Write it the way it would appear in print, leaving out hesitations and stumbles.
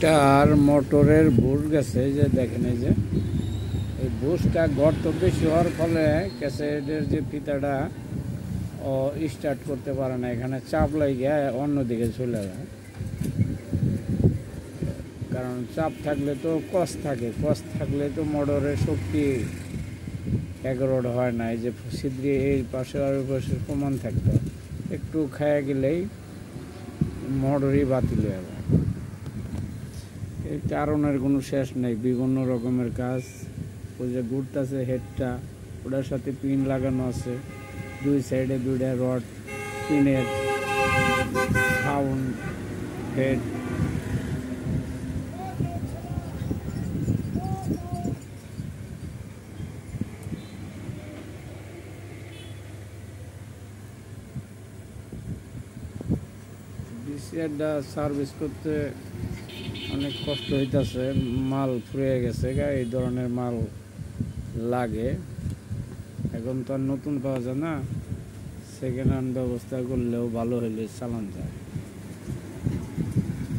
এটার মোটরের বুশ গেছে, যে দেখেন এই যে এই বুশটা গর্ত বেশি হওয়ার ফলে ক্যাসেটের যে ফিতাটা স্টার্ট করতে পারে না, এখানে চাপ লাগে অন্যদিকে চলে যায়। কারণ চাপ থাকলে তো কস থাকে, কস থাকলে তো মোটরের শক্তি এগরোড হয় না। এই যে ছিদ্রি এই পাশে আর ওই পাশে সমান থাকতো, একটু খায়া গেলেই মোটরই বাতিল হয়ে যায়। এই কারণের কোনো শেষ নেই, বিভিন্ন রকমের কাজ। ওই যে ঘুরতেছে হেডটা, ওটার সাথে পিন লাগানো আছে, দুই সাইডে দুইটা রড পিনের সাউন্ড হেড। ডিসিআরটা সার্ভিস করতে অনেক কষ্ট হইতেছে, মাল ফুরিয়ে গেছে, এই ধরনের মাল লাগে। এখন তো আর নতুন পাওয়া যায় না, সেকেন্ড হ্যান্ড ব্যবস্থা করলেও ভালো হলে চালান যায়।